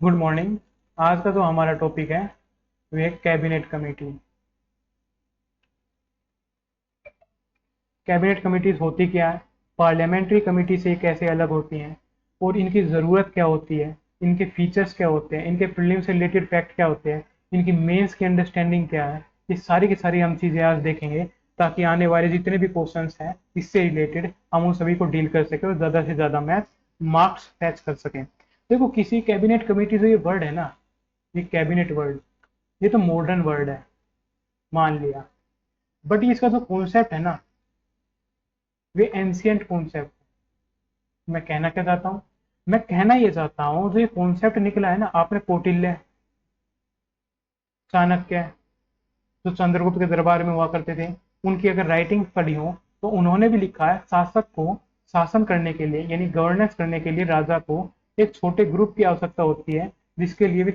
Good morning. आज का जो हमारा टॉपिक है वो है कैबिनेट कमेटी। कैबिनेट कमेटीज होती क्या है, पार्लियामेंट्री कमेटी से कैसे अलग होती हैं और इनकी ज़रूरत क्या होती है, इनके फीचर्स क्या होते हैं, इनके प्रीलिम से रिलेटेड फैक्ट क्या होते हैं, इनकी मेंस की अंडरस्टैंडिंग क्या है। ये सारी की सारी हम चीज़ें आज देखेंगे ताकि आने वाले जितने भी क्वेश्चंस हैं इससे रिलेटेड हम उन सभी को डील कर सकें और ज़्यादा से ज़्यादा मैथ मार्क्स फैच कर सकें। देखो, किसी कैबिनेट कमेटी जो ये वर्ड है ना, ये कैबिनेट वर्ड, ये तो मॉडर्न वर्ड है, मान लिया। बट ये इसका जो कॉन्सेप्ट है ना, वे एंशियंट कॉन्सेप्ट। मैं कहना क्या चाहता हूँ, मैं कहना ये चाहता हूँ जो ये कॉन्सेप्ट निकला है ना, आपने कौटिल्य, चाणक्य, जो चंद्रगुप्त के दरबार में हुआ करते थे, उनकी अगर राइटिंग पढ़ी हो तो उन्होंने भी लिखा है शासक को शासन करने के लिए यानी गवर्नेंस करने के लिए राजा को एक छोटे ग्रुप की आवश्यकता होती है, जिसके लिए वे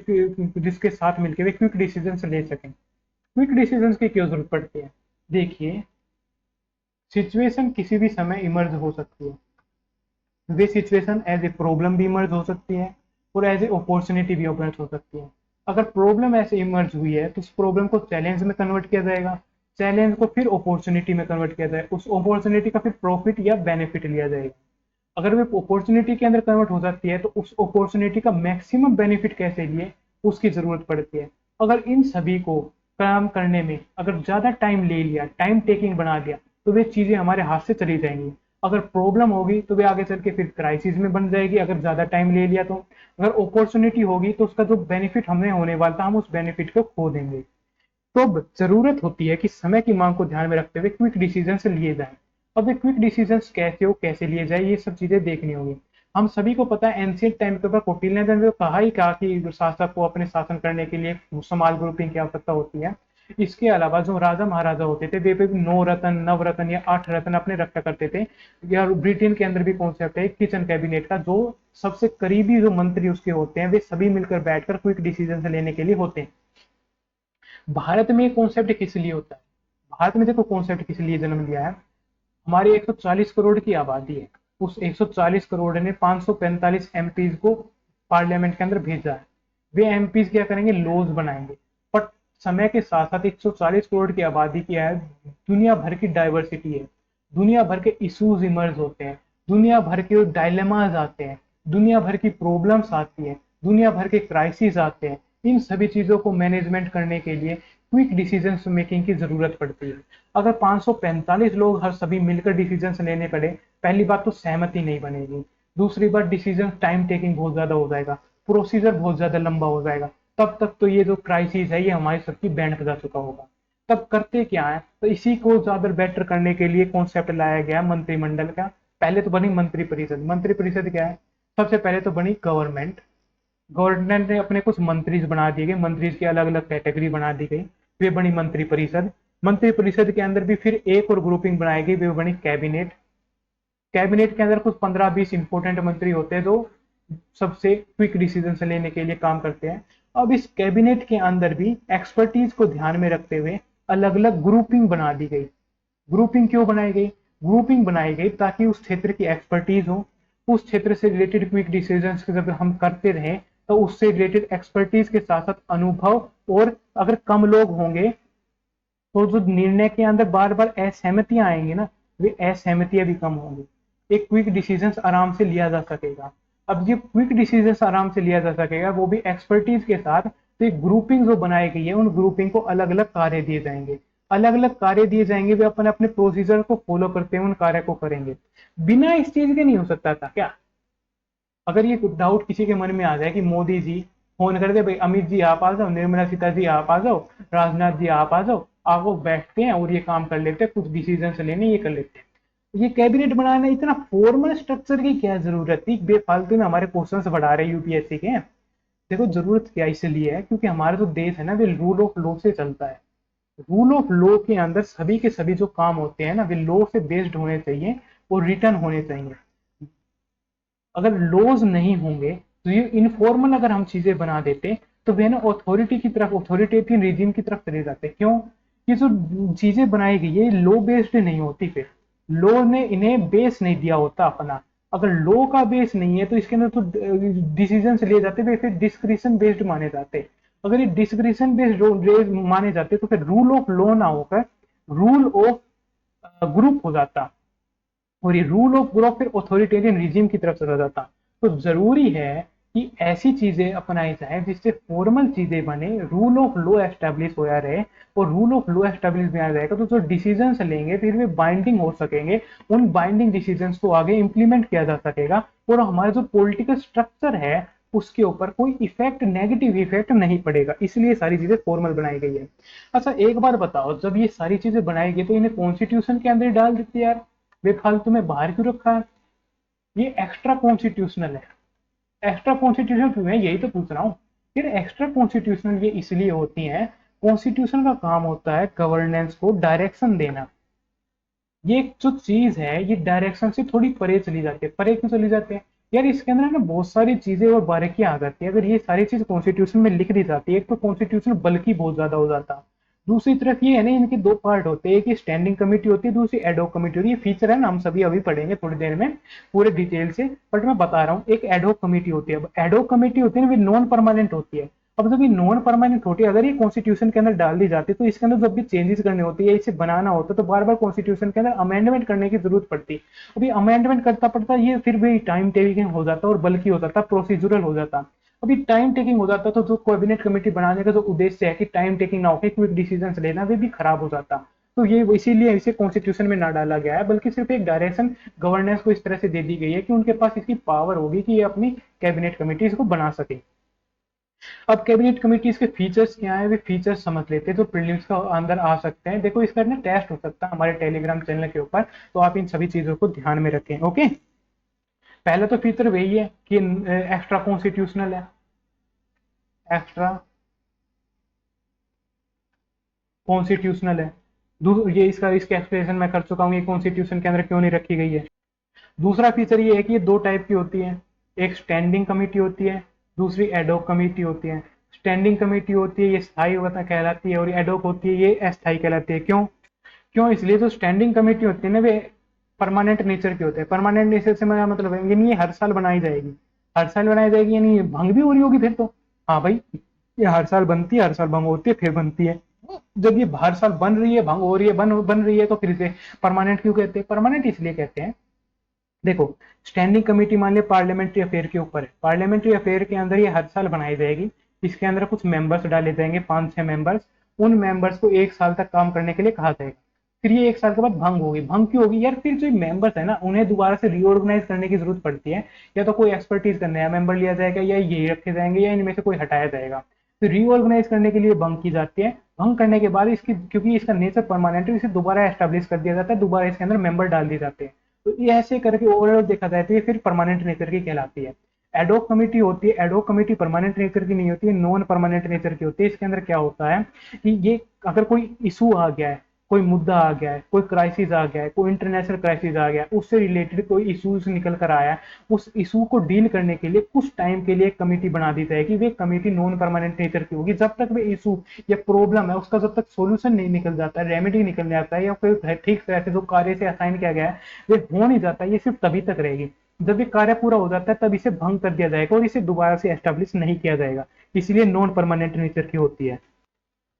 जिसके साथ मिलकर वे क्विक डिसीजन ले सकें। क्विक डिसीजन की क्यों जरूरत पड़ती है? देखिए, सिचुएशन किसी भी समय इमर्ज हो सकती है। वे सिचुएशन एज ए प्रॉब्लम भी इमर्ज हो सकती है और एज ए अपॉर्चुनिटी भी इमर्ज हो सकती है। अगर प्रॉब्लम ऐसे इमर्ज हुई है तो उस प्रॉब्लम को चैलेंज में कन्वर्ट किया जाएगा, चैलेंज को फिर अपॉर्चुनिटी में कन्वर्ट किया जाएगा, उस अपॉर्चुनिटी का फिर प्रॉफिट या बेनिफिट लिया जाएगा। अगर वे अपॉर्चुनिटी के अंदर कन्वर्ट हो सकती है तो उस अपॉर्चुनिटी का मैक्सिमम बेनिफिट कैसे लिए उसकी जरूरत पड़ती है। अगर इन सभी को काम करने में अगर ज्यादा टाइम ले लिया, टाइम टेकिंग बना दिया, तो वे चीजें हमारे हाथ से चली जाएंगी। अगर प्रॉब्लम होगी तो वे आगे चल के फिर क्राइसिस में बन जाएगी, अगर ज्यादा टाइम ले लिया तो। अगर अपॉर्चुनिटी होगी तो उसका जो बेनिफिट हमें होने वाला था हम उस बेनिफिट को खो देंगे। तो अब जरूरत होती है कि समय की मांग को ध्यान में रखते हुए क्विक डिसीजन लिए जाएं। अब ये क्विक डिसीजन कैसे हो, कैसे लिए जाए, ये सब चीजें देखनी होगी। हम सभी को पता है एंशियंट टाइम के ऊपर कौटिल्य ने तो कहा ही कहा कि शासक को अपने शासन करने के लिए समाज ग्रुपिंग की आवश्यकता होती है। इसके अलावा जो राजा महाराजा होते थे वे भी 9 रत्न, 9 रत्न या 8 रत्न अपने रखा करते थे। या ब्रिटेन के अंदर भी कॉन्सेप्ट है किचन कैबिनेट का, जो सबसे करीबी जो मंत्री उसके होते हैं वे सभी मिलकर बैठकर क्विक डिसीजन लेने के लिए होते हैं। भारत में कॉन्सेप्ट किस लिए होता है? भारत में देखो कॉन्सेप्ट किस लिए जन्म लिया है। हमारी 140 करोड़ की आबादी है, उस 140 करोड़ ने 545 एमपीज को पार्लियामेंट के अंदर भेजा है। वे एमपीज क्या करेंगे? लॉज बनाएंगे। बट समय के साथ साथ 140 करोड़ की आबादी क्या है, दुनिया भर की डाइवर्सिटी है, दुनिया भर के इश्यूज इमर्ज होते हैं, दुनिया भर के डायलेमाज आते हैं, दुनिया भर की प्रॉब्लम्स आती है, दुनिया भर के क्राइसिस आते हैं। इन सभी चीजों को मैनेजमेंट करने के लिए क्विक डिसीजन मेकिंग की जरूरत पड़ती है। अगर 545 लोग हर सभी मिलकर डिसीजन लेने पड़े, पहली बात तो सहमति नहीं बनेगी, दूसरी बात डिसीजन टाइम टेकिंग बहुत ज्यादा हो जाएगा, प्रोसीजर बहुत ज्यादा लंबा हो जाएगा। तब तक तो ये जो क्राइसिस है ये हमारी सबकी बैंड बजा चुका होगा। तब करते क्या है, तो इसी को ज्यादा बेटर करने के लिए कॉन्सेप्ट लाया गया मंत्रिमंडल का। पहले तो बनी मंत्रिपरिषद। मंत्रिपरिषद क्या है? सबसे पहले तो बनी गवर्नमेंट। गवर्नमेंट ने अपने कुछ मंत्रीज बना दिए गए, मंत्रीज की अलग अलग कैटेगरी बना दी गई, वे बनी मंत्रिपरिषद। मंत्रिपरिषद के अंदर भी फिर एक और ग्रुपिंग बनाई गई, वे बनी कैबिनेट। कैबिनेट के अंदर कुछ 15-20 इंपोर्टेंट मंत्री होते हैं जो सबसे क्विक डिसीजन लेने के लिए काम करते हैं। अब इस कैबिनेट के अंदर भी एक्सपर्टीज को ध्यान में रखते हुए अलग अलग ग्रुपिंग बना दी गई। ग्रुपिंग क्यों बनाई गई? ग्रुपिंग बनाई गई ताकि उस क्षेत्र की एक्सपर्टीज हो, उस क्षेत्र से रिलेटेड क्विक डिसीजन जब हम करते रहे तो उससे रिलेटेड एक्सपर्टीज के साथ साथ अनुभव, और अगर कम लोग होंगे तो जो निर्णय के अंदर बार बार असहमतियां आएंगी ना, वे असहमतियां भी कम होंगी, एक क्विक डिसीजन आराम से लिया जा सकेगा। अब ये क्विक डिसीजन आराम से लिया जा सकेगा वो भी एक्सपर्टीज के साथ, तो एक ग्रुपिंग जो बनाई गई है उन ग्रुपिंग को अलग अलग कार्य दिए जाएंगे, अलग अलग कार्य दिए जाएंगे, वे अपने अपने प्रोसीजर को फॉलो करते हुए उन कार्य को करेंगे। बिना इस चीज के नहीं हो सकता था क्या? अगर ये डाउट किसी के मन में आ जाए कि मोदी जी फोन कर दे, भाई अमित जी आप आ जाओ, निर्मला सीता जी आप आ जाओ, राजनाथ जी आप आ जाओ, आप वो बैठते हैं और ये काम कर लेते हैं, कुछ डिसीजन लेने ये कर लेते हैं। ये कैबिनेट बनाना इतना फॉर्मल स्ट्रक्चर की क्या जरूरत थी? बेफालतू में हमारे क्वेश्चंस बढ़ा रहे यूपीएससी के। देखो जरूरत क्या इसलिए है क्योंकि हमारा जो देश है ना वे रूल ऑफ लॉ से चलता है। रूल ऑफ लॉ के अंदर सभी के सभी जो काम होते हैं ना वे लॉ से बेस्ड होने चाहिए और रिटर्न होने चाहिए। अगर लॉज नहीं होंगे तो ये इनफॉर्मल अगर हम चीजें बना देते तो वे ना अथॉरिटी की तरफ, अथॉरिटेटिव रिजीम की तरफ चले जाते। क्यों? ये जो चीजें बनाई गई है लॉ बेस्ड नहीं होती, फिर लॉ ने इन्हें बेस नहीं दिया होता अपना, अगर लॉ का बेस नहीं है तो इसके अंदर तो डिसीजन लिए जाते हैं, फिर डिस्क्रिशन बेस्ड माने जाते। अगर ये डिस्क्रिशन बेस्ड माने जाते तो फिर रूल ऑफ लॉ ना होकर रूल ऑफ ग्रुप हो जाता, और ये रूल ऑफ ग्रुप फिर ऑथोरिटेरियन रिजीम की तरफ चला जाता। तो जरूरी है कि ऐसी चीजें अपनाई जाए जिससे फॉर्मल चीजें बने, रूल ऑफ लॉ एस्टेब्लिश होया रहे, और रूल ऑफ लॉ एस्टेब्लिश में आ जाएगा तो जो डिसीजन लेंगे फिर वे बाइंडिंग हो सकेंगे, उन बाइंडिंग डिसीजन को आगे इंप्लीमेंट किया जा सकेगा, और हमारा जो पॉलिटिकल स्ट्रक्चर है उसके ऊपर कोई इफेक्ट, नेगेटिव इफेक्ट नहीं पड़ेगा, इसलिए सारी चीजें फॉर्मल बनाई गई है। अच्छा एक बार बताओ, जब ये सारी चीजें बनाई गई तो इन्हें कॉन्स्टिट्यूशन के अंदर डाल देते यार, बेफालतू में बाहर क्यों रखा है? ये एक्स्ट्रा कॉन्स्टिट्यूशनल है। एक्स्ट्रा कॉन्स्टिट्यूशनल क्यों है, यही तो पूछ रहा हूँ। फिर एक्स्ट्रा कॉन्स्टिट्यूशनल ये इसलिए होती है, कॉन्स्टिट्यूशन का काम होता है गवर्नेंस को डायरेक्शन देना। ये जो चीज है ये डायरेक्शन से थोड़ी परे चली जाती है। परे क्यों चली जाती है यार? इसके अंदर ना बहुत सारी चीजें और बारीकियां आ जाती है। अगर ये सारी चीज कॉन्स्टिट्यूशन में लिख दी जाती है, एक तो कॉन्स्टिट्यूशन बल्कि बहुत ज्यादा हो जाता, दूसरी तरफ ये है ना, इनके दो पार्ट होते हैं, एक स्टैंडिंग कमेटी होती है, दूसरी एडहॉक कमेटी होती है। ये फीचर है ना, हम सभी अभी पढ़ेंगे थोड़ी देर में पूरे डिटेल से, बट मैं बता रहा हूँ एक एडहॉक कमेटी होती है। अब एडहॉक कमेटी होती है ना, नॉन परमानेंट होती है। अब जब ये नॉन परमानेंट होती है, अगर ये कॉन्स्टिट्यूशन के अंदर डाल दी जाती है तो इसके अंदर जब भी चेंजेस करने होते हैं या इसे बनाना होता है तो बार बार कॉन्स्टिट्यूशन के अंदर अमेंडमेंट करने की जरूरत पड़ती है। अभी अमेंडमेंट करता पड़ता ये फिर भी टाइम टेकिंग हो जाता और बल्कि हो जाता, प्रोसीजरल हो जाता। अभी टाइम टेकिंग हो जाता तो जो कैबिनेट कमेटी बनाने का जो उद्देश्य है कि टाइम टेकिंग ना हो, क्विक डिसीजन लेना, वे भी खराब हो जाता। तो ये इसीलिए इसे कॉन्स्टिट्यूशन में ना डाला गया है, बल्कि सिर्फ एक डायरेक्शन गवर्नेंस को इस तरह से दे दी गई है कि उनके पास इसकी पावर होगी कि ये अपनी कैबिनेट कमेटी इसको बना सके। अब कैबिनेट कमेटीज के फीचर्स क्या है, वे फीचर्स समझ लेते हैं तो प्रीलिम्स का अंदर आ सकते हैं। देखो इसका ना टेस्ट हो सकता है हमारे टेलीग्राम चैनल के ऊपर, तो आप इन सभी चीजों को ध्यान में रखें। ओके, पहला तो फीचर वही है कि एक्स्ट्रा कॉन्स्टिट्यूशनल है। एक्स्ट्रा कॉन्स्टिट्यूशनल है, ये इसका एक्सप्लेनेशन मैं कर चुका हूँ, ये कॉन्स्टिट्यूशन के अंदर क्यों नहीं रखी गई है। दूसरा फीचर ये है कि ये दो टाइप की होती है, एक स्टैंडिंग कमेटी होती है, दूसरी एडॉक कमेटी होती है। स्टैंडिंग कमेटी होती है ये स्थायी कहलाती है, और एडॉक होती है ये अस्थायी कहलाती है। क्यों? क्यों इसलिए जो स्टैंडिंग कमेटी होती है ना, वे परमानेंट नेचर की होते हैं। परमानेंट नेचर से मेरा मतलब है यानी ये हर साल बनाई जाएगी, हर साल बनाई जाएगी, यानी ये भंग भी हो रही होगी फिर तो। हाँ भाई, ये हर साल बनती है, हर साल भंग होती है, फिर बनती है। जब ये हर साल बन रही है, भंग हो रही है, बन रही है, तो फिर इसे परमानेंट क्यों कहते हैं? परमानेंट इसलिए कहते हैं, देखो स्टैंडिंग कमेटी मान लिया पार्लियामेंट्री अफेयर के ऊपर है, पार्लियामेंट्री अफेयर के अंदर ये हर साल बनाई जाएगी। इसके अंदर कुछ मेंबर्स डाले जाएंगे, 5-6 मेंबर्स। उन मेंबर्स को एक साल तक काम करने के लिए कहा जाएगा। फिर ये एक साल के बाद भंग होगी। भंग क्यों होगी यार? फिर जो मेंबर्स है ना, उन्हें दोबारा से रीऑर्गेनाइज करने की जरूरत पड़ती है। या तो कोई एक्सपर्टीज का नया मेंबर लिया जाएगा, या यही रखे जाएंगे, या इनमें से कोई हटाया जाएगा। तो रीऑर्गेनाइज करने के लिए भंग की जाती है। भंग करने के बाद इसकी, क्योंकि इसका नेचर परमानेंट है, इसे दोबारा एस्टेब्लिश कर दिया जाता है, दोबारा इसके अंदर मेंबर डाल दिए जाते हैं। तो ये ऐसे करके ओवरऑल देखा जाए तो ये फिर परमानेंट नेचर की कहलाती है। एडॉक कमेटी होती है, एडॉक कमेटी परमानेंट नेचर की नहीं होती है, नॉन परमानेंट नेचर की होती है। इसके अंदर क्या होता है कि ये अगर कोई इशू आ गया है, कोई मुद्दा आ गया है, कोई क्राइसिस आ गया है, कोई इंटरनेशनल क्राइसिस आ गया है, उससे रिलेटेड कोई इशूज निकल कर आया है, उस इशू को डील करने के लिए कुछ टाइम के लिए एक कमेटी बना दी जाएगी। वे कमेटी नॉन परमानेंट नेचर की होगी। जब तक वे इशू या प्रॉब्लम है उसका जब तक सोल्यूशन नहीं निकल जाता है, रेमेडी निकल जाता है, या कोई ठीक तरह से जो कार्य से असाइन किया गया है वे हो नहीं जाता, ये सिर्फ तभी तक रहेगी। जब ये कार्य पूरा हो जाता है तब इसे भंग कर दिया जाएगा और इसे दोबारा से एस्टेब्लिश नहीं किया जाएगा, इसलिए नॉन परमानेंट नेचर की होती है।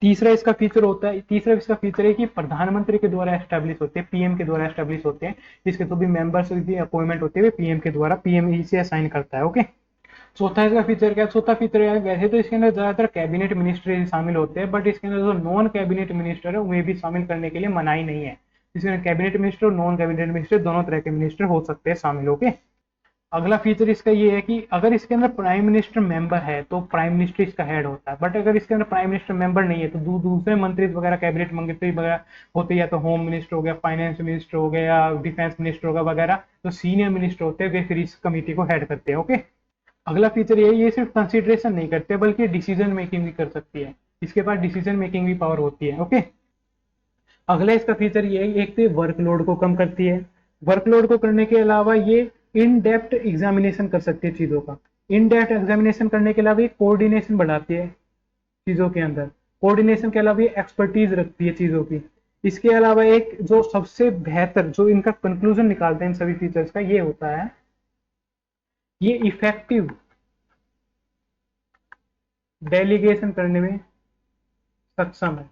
तीसरा इसका फीचर है कि प्रधानमंत्री के द्वारा एस्टेब्लिश होते हैं, पीएम के द्वारा एस्टेब्लिश होते हैं। इसके जो भी मेंबर्स की अपॉइंटमेंट होते हैं पीएम के द्वारा, पीएम इसे असाइन करता है। ओके, चौथा इसका फीचर क्या है? चौथा फीचर है, वैसे तो इसके अंदर ज्यादातर कैबिनेट मिनिस्टर शामिल होते हैं, बट इसके अंदर जो नॉन कैबिनेट मिनिस्टर है उन्हें भी शामिल करने के लिए मनाही नहीं है। इसके अंदर कैबिनेट मिनिस्टर और नॉन कैबिनेट मिनिस्टर दोनों तरह के मिनिस्टर हो सकते हैं शामिल। ओके, अगला फीचर इसका ये है कि अगर इसके अंदर प्राइम मिनिस्टर मेंबर है तो प्राइम मिनिस्टर इसका हेड होता है, बट अगर इसके अंदर प्राइम मिनिस्टर मेंबर नहीं है तो दूसरे मंत्री वगैरह, कैबिनेट मंत्री वगैरह होते हैं, या तो होम मिनिस्टर हो गया, फाइनेंस मिनिस्टर हो गया, या डिफेंस मिनिस्टर होगा वगैरह, तो सीनियर मिनिस्टर होते हैं, वे फिर इस कमेटी को हेड करते हैं। ओके, अगला फीचर ये सिर्फ कंसिडरेशन नहीं करते बल्कि डिसीजन मेकिंग भी कर सकती है, इसके पास डिसीजन मेकिंग भी पावर होती है। ओके, अगला इसका फीचर ये है, एक तो वर्कलोड को कम करती है। वर्कलोड को करने के अलावा ये इन डेप्थ एग्जामिनेशन कर सकती है चीजों का। इन डेप्थ एग्जामिनेशन करने के अलावा ये कोऑर्डिनेशन बढ़ाती है चीजों के अंदर। कोऑर्डिनेशन के अलावा ये एक्सपर्टीज रखती है चीजों की। इसके अलावा एक जो सबसे बेहतर जो इनका कंक्लूजन निकालते हैं इन सभी फीचर्स का, ये होता है ये इफेक्टिव डेलीगेशन करने में सक्षम है।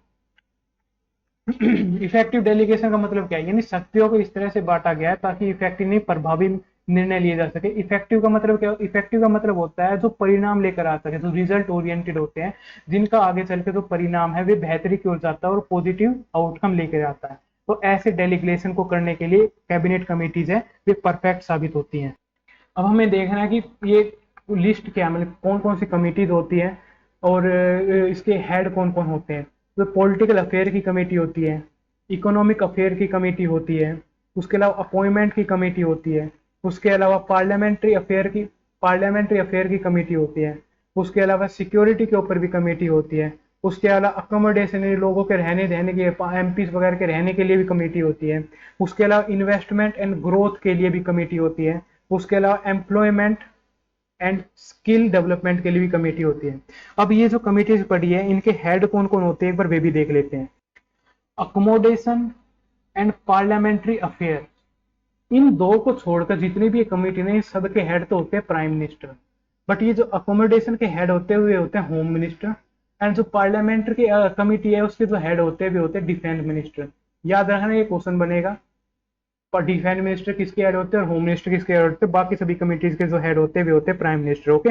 इफेक्टिव डेलीगेशन का मतलब क्या है, यानी शक्तियों को इस तरह से बांटा गया है ताकि इफेक्टिवली प्रभावी निर्णय लिए जा सके। इफेक्टिव का मतलब क्या, इफेक्टिव का मतलब होता है जो परिणाम लेकर आ सके, जो रिजल्ट ओरिएंटेड होते हैं, जिनका आगे चल के जो परिणाम है वे बेहतरी की ओर जाता है और पॉजिटिव आउटकम लेकर आता है। तो ऐसे डेलीगेशन को करने के लिए कैबिनेट कमिटीज है वे परफेक्ट साबित होती हैं। अब हमें देखना है कि ये लिस्ट क्या, मतलब कौन कौन सी कमिटीज होती है और इसके हेड कौन कौन होते हैं। तो पॉलिटिकल अफेयर की कमेटी होती है, इकोनॉमिक अफेयर की कमेटी होती है, उसके अलावा अपॉइंटमेंट की कमेटी होती है, उसके अलावा पार्लियामेंट्री अफेयर की कमेटी होती है, उसके अलावा सिक्योरिटी के ऊपर भी कमेटी होती है, उसके अलावा अकोमोडेशन लोगों के रहने रहने के एमपीज वगैरह के रहने के लिए भी कमेटी होती है, उसके अलावा इन्वेस्टमेंट एंड ग्रोथ के लिए भी कमेटी होती है, उसके अलावा एम्प्लॉयमेंट एंड स्किल डेवलपमेंट के लिए भी कमेटी होती है। अब ये जो कमेटीज पड़ी है इनके हेड कौन कौन होते हैं एक बार वे भी देख लेते हैं। अकोमोडेशन एंड पार्लियामेंट्री अफेयर, इन दो को छोड़कर जितनी भी ये कमेटी ने सबके हेड तो होते हैं प्राइम मिनिस्टर, बट ये जो अकोमोडेशन के हेड होते हैं वे होते हैं होम मिनिस्टर, एंड जो पार्लियामेंट्री की कमेटी है उसके जो हेड होते हैं वे होते हैं डिफेंस मिनिस्टर। याद रखना ये क्वेश्चन बनेगा, पर डिफेंस मिनिस्टर किसके हेड होते हैं और होम मिनिस्टर किसके हेड होते हैं, बाकी सभी कमिटीज के जो हेड होते हैं वे होते हैं प्राइम मिनिस्टर। ओके,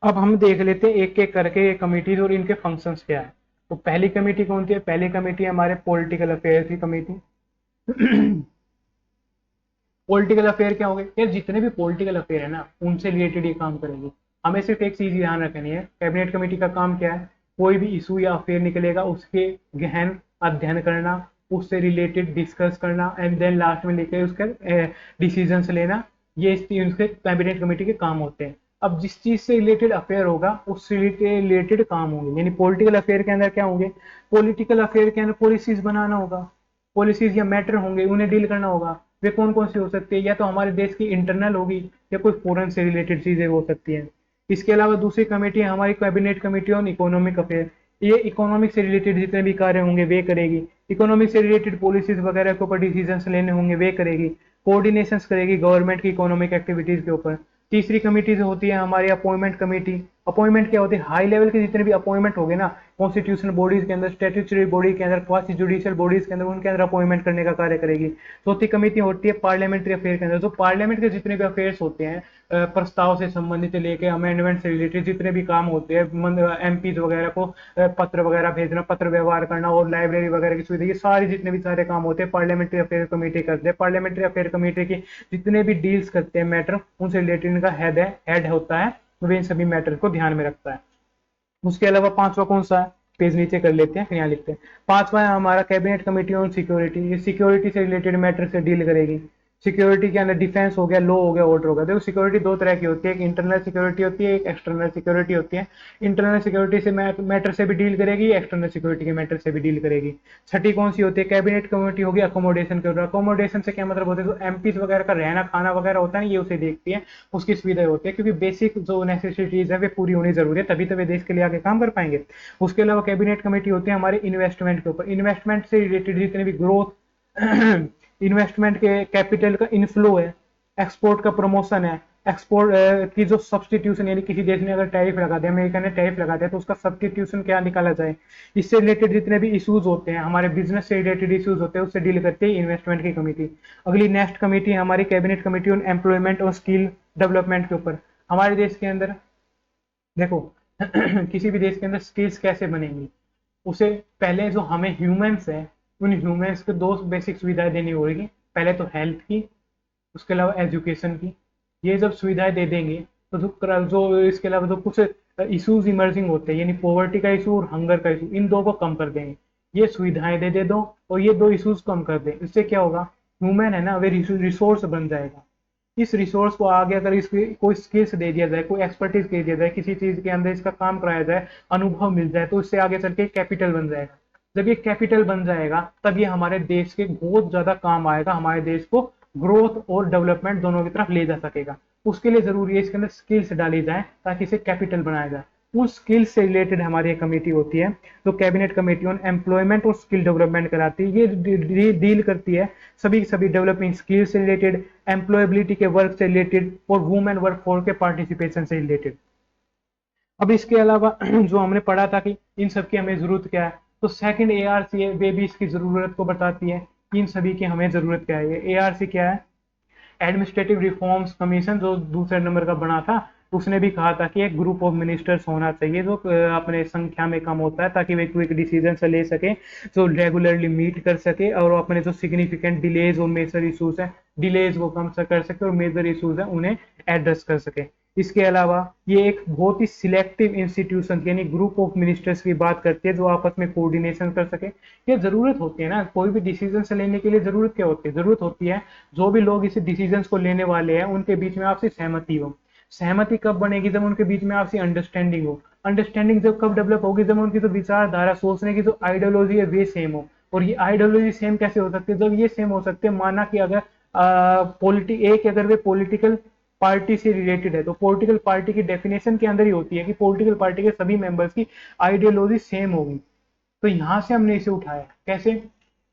अब हम देख लेते हैं एक एक करके ये कमिटीज और इनके फंक्शंस क्या है। तो पहली कमेटी कौन सी है, पहली कमेटी है हमारे पॉलिटिकल अफेयर की कमेटी। पॉलिटिकल अफेयर क्या हो गए यार, जितने भी पॉलिटिकल अफेयर है ना उनसे रिलेटेड ये काम करेगी। हमें सिर्फ एक चीज ध्यान रखनी है, कैबिनेट कमेटी का काम क्या है, कोई भी इशू या अफेयर निकलेगा उसके गहन अध्ययन करना, उससे रिलेटेड डिस्कस करना एंड देन लास्ट में लेकर उसका डिसीजन लेना, ये उसके कैबिनेट कमेटी के काम होते हैं। अब जिस चीज से रिलेटेड अफेयर होगा उससे रिलेटेड काम होंगे, यानी पॉलिटिकल अफेयर के अंदर क्या होंगे, पॉलिटिकल अफेयर के अंदर पॉलिसीज बनाना होगा, पॉलिसीज या मैटर होंगे उन्हें डील करना होगा। वे कौन कौन सी हो सकती है, या तो हमारे देश की इंटरनल होगी या कोई फॉरेन से रिलेटेड चीजें हो सकती हैं। इसके अलावा दूसरी कमेटी है हमारी cabinet committee on economic affair, ये इकोनॉमिक से रिलेटेड जितने भी कार्य होंगे वे करेगी, इकोनॉमिक से रिलेटेड पॉलिसीज वगैरह के ऊपर डिसीजन लेने होंगे वे करेगी, कोऑर्डिनेशन करेगी गवर्नमेंट की इकोनॉमिक एक्टिविटीज के ऊपर। तीसरी कमेटी जो होती है हमारी अपॉइंटमेंट कमेटी। अपॉइंटमेंट क्या होती है, हाई लेवल के जितने भी अपॉइंटमेंट हो गए ना कॉन्स्टिट्यूशनल बॉडीज के अंदर, स्टैट्यूटरी बॉडी के अंदर, क्वासी जुडिशियल बॉडीज के अंदर, उनके अंदर अपॉइंटमेंट करने का कार्य करेगी। चौथी कमेटी होती है पार्लियामेंट्री अफेयर के अंदर, जो पार्लियामेंट के जितने भी अफेयर्स होते हैं, प्रस्ताव से संबंधित लेके अमेंडमेंट से रिलेटेड जितने भी काम होते हैं, एमपीज वगैरह को पत्र वगैरह भेजना, पत्र व्यवहार करना और लाइब्रेरी वगैरह की सुविधा, ये सारे जितने भी सारे काम होते हैं पार्लियामेंट्री अफेयर कमेटी करते हैं। पार्लियामेंट्री अफेयर कमेटी के जितने भी डील्स करते हैं मैटर, उनसे रिलेटेड इनका हेड होता है, वे इन सभी मैटर को ध्यान में रखता है। उसके अलावा पांचवा कौन सा है, पेज नीचे कर लेते हैं, फिर यहाँ लिखते हैं। पांचवा है हमारा कैबिनेट कमेटी ऑन सिक्योरिटी, ये सिक्योरिटी से रिलेटेड मैटर से डील करेगी। सिक्योरिटी के अंदर डिफेंस हो गया, लॉ हो गया, ऑर्डर हो गया। देखो सिक्योरिटी दो तरह की होती है, एक इंटरनल सिक्योरिटी होती है, एक एक्सटर्नल सिक्योरिटी होती है। इंटरनल सिक्योरिटी से मैटर से भी डील करेगी, एक्सटर्नल सिक्योरिटी के मैटर से भी डील करेगी। छठी कौन सी होती है, कैबिनेट कमेटी होगी अकोमोडेशन के ऊपर। अकोमोडेशन से क्या मतलब होता है, जो एमपीज वगैरह का रहना खाना वगैरह होता है ये उसे देखती है, उसकी सुविधा होती है, क्योंकि बेसिक जो नेसेसिटीज है वे पूरी होनी जरूरी है, तभी तो वे देश के लिए आगे काम कर पाएंगे। उसके अलावा कैबिनेट कमेटी होती है हमारे इन्वेस्टमेंट के ऊपर, इन्वेस्टमेंट से रिलेटेड जितने भी ग्रोथ इन्वेस्टमेंट के कैपिटल का इनफ्लो है, एक्सपोर्ट का प्रमोशन है, एक्सपोर्ट की जो सब्सटीट्यूशन, यानी किसी देश ने अगर टैरिफ लगा दिया, अमेरिका ने टैरिफ लगा दिया तो उसका सब्सटीट्यूशन क्या निकाला जाए, इससे रिलेटेड जितने भी इश्यूज होते हैं, हमारे बिजनेस से रिलेटेड इश्यूज होते हैं, उससे डील करते हैं इन्वेस्टमेंट की कमेटी। अगली नेक्स्ट कमेटी है हमारी कैबिनेट कमेटी ऑन एम्प्लॉयमेंट और स्किल डेवलपमेंट के ऊपर। हमारे देश के अंदर देखो किसी भी देश के अंदर स्किल्स कैसे बनेंगी, उसे पहले जो हमें ह्यूमंस है उन ह्यूमंस को दो बेसिक सुविधाएं देनी होगी, पहले तो हेल्थ की, उसके अलावा एजुकेशन की। ये जब सुविधाएं दे देंगे तो जो इसके अलावा जो कुछ इश्यूज इमर्जिंग होते हैं, यानी पॉवर्टी का इशू और हंगर का इशू, इन दो को कम कर देंगे। ये सुविधाएं दे दो और ये दो इश्यूज कम कर दें, इससे क्या होगा, ह्यूमन है ना वे रिसोर्स बन जाएगा। इस रिसोर्स को आगे अगर इसकी कोई स्किल्स दे दिया जाए, कोई एक्सपर्टीज दे दिया जाए, किसी चीज के अंदर इसका काम कराया जाए, अनुभव मिल जाए, तो इससे आगे चल के कैपिटल बन जाएगा। जब ये कैपिटल बन जाएगा तब ये हमारे देश के बहुत ज्यादा काम आएगा, हमारे देश को ग्रोथ और डेवलपमेंट दोनों की तरफ ले जा सकेगा। उसके लिए जरूरी है इसके अंदर स्किल्स डाली जाए ताकि इसे कैपिटल बनाया जाए। उन स्किल से रिलेटेड हमारी एक कमेटी होती है, तो कैबिनेट कमेटी ऑन एम्प्लॉयमेंट और स्किल डेवलपमेंट कराती है। ये डील करती है सभी डेवलपिंग स्किल से रिलेटेड, एम्प्लॉयबिलिटी के वर्क से रिलेटेड और वुमेन वर्क फोर्स के पार्टिसिपेशन से रिलेटेड। अब इसके अलावा जो हमने पढ़ा था कि इन सब की हमें जरूरत क्या है, तो सेकंड एआरसी है, वे भी इसकी जरूरत को बताती है। इन सभी की हमें जरूरत क्या है। एआरसी क्या है? एडमिनिस्ट्रेटिव रिफॉर्म्स कमीशन, जो दूसरे नंबर का बना था, उसने भी कहा था कि एक ग्रुप ऑफ मिनिस्टर्स होना चाहिए जो अपने संख्या में कम होता है, ताकि वे क्विक डिसीजन से ले सके, जो रेगुलरली मीट कर सके और अपने जो सिग्निफिकेंट डिलेज और मेजर इशूज है, डिलेज को कम से कर सके और मेजर इशूज है उन्हें एड्रेस कर सके। इसके अलावा ये एक बहुत ही सिलेक्टिव इंस्टीट्यूशन यानी ग्रुप ऑफ मिनिस्टर्स की बात करती है जो आपस में कोऑर्डिनेशन कर सके। ये जरूरत होती है ना, कोई भी डिसीजन से लेने के लिए जरूरत क्या होती है? जरूरत होती है जो भी लोग इस डिसीजन को लेने वाले हैं उनके बीच में आपसी सहमति हो। सहमति कब बनेगी? जब उनके बीच में आपसी अंडरस्टैंडिंग हो। अंडरस्टैंडिंग जब कब डेवलप होगी? जब उनकी जो विचारधारा, सोचने की जो आइडियोलॉजी है वे सेम हो। और ये आइडियोलॉजी सेम कैसे हो सकती है? जब ये सेम हो सकते हैं, माना कि अगर एक अगर वे पॉलिटिकल पार्टी से रिलेटेड है, तो पॉलिटिकल पार्टी की डेफिनेशन के अंदर ही होती है कि पॉलिटिकल पार्टी के सभी मेंबर्स की आइडियोलॉजी सेम होगी। तो यहां से हमने इसे उठाया। कैसे?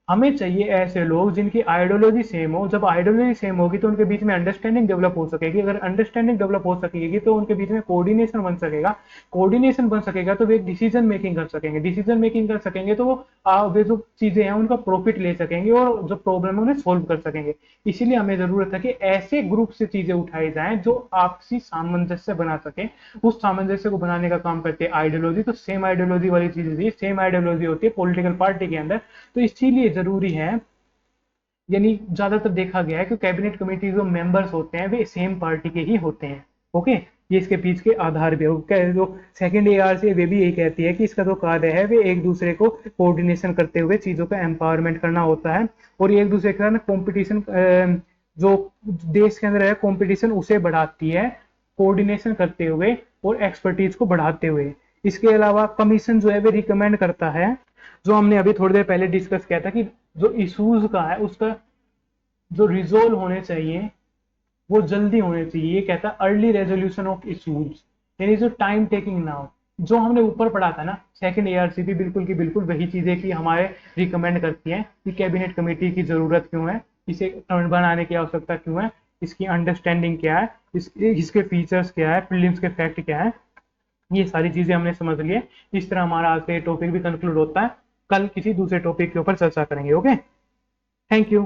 हमें चाहिए ऐसे लोग जिनकी आइडियोलॉजी सेम हो। जब आइडियोलॉजी सेम होगी तो उनके बीच में अंडरस्टैंडिंग डेवलप हो सकेगी। अगर अंडरस्टैंडिंग डेवलप हो सकेगी तो उनके बीच में कोऑर्डिनेशन बन सकेगा। कोऑर्डिनेशन बन सकेगा तो वे डिसीजन मेकिंग कर सकेंगे। डिसीजन मेकिंग कर सकेंगे तो वो वे जो चीजें हैं उनका प्रॉफिट ले सकेंगे और जो प्रॉब्लम है उन्हें सोल्व कर सकेंगे। इसीलिए हमें जरूरत है कि ऐसे ग्रुप से चीजें उठाई जाएं जो आपसी सामंजस्य बना सके। उस सामंजस्य को बनाने का काम करती है आइडियोलॉजी। तो सेम आइडियोलॉजी वाली चीजें, सेम आइडियोलॉजी होती है पॉलिटिकल पार्टी के अंदर। तो इसीलिए जरूरी है, यानी ज्यादातर देखा गया है कि कैबिनेट कमेटी जो मेंबर्स होते हैं वे सेम पार्टी के ही होते हैं। ओके, ये इसके पीछे के आधार भी है। जो सेकंड एआर से वे भी यही कहती है कि इसका जो कार्य है वे एक दूसरे को कोऑर्डिनेशन करते हुए चीजों का एम्पावरमेंट करना होता है। और ये एक दूसरे के साथ कॉम्पिटिशन, जो देश के अंदर है कॉम्पिटिशन, उसे बढ़ाती है कोऑर्डिनेशन करते हुए और एक्सपर्टीज को बढ़ाते हुए। इसके अलावा कमीशन जो है वे रिकमेंड करता है, जो हमने अभी थोड़ी देर पहले डिस्कस किया था, कि जो इश्यूज का है उसका जो रिजोल्व होने चाहिए वो जल्दी होने चाहिए। ये कहता है अर्ली रेजोल्यूशन ऑफ इश्यूज, यानी जो टाइम टेकिंग ना हो। जो हमने ऊपर पढ़ा था ना सेकंड एआरसीपी, बिल्कुल की बिल्कुल वही चीजें कि हमारे रिकमेंड करती है कि कैबिनेट कमेटी की जरूरत क्यों है, इसे बनाने की आवश्यकता क्यों है, इसकी अंडरस्टैंडिंग क्या है, इसके फीचर्स क्या है, प्रीलिम्स के फैक्ट क्या है। ये सारी चीजें हमने समझ लिए। इस तरह हमारा आज का ये टॉपिक भी कंक्लूड होता है। कल किसी दूसरे टॉपिक के ऊपर चर्चा करेंगे। Okay, thank you.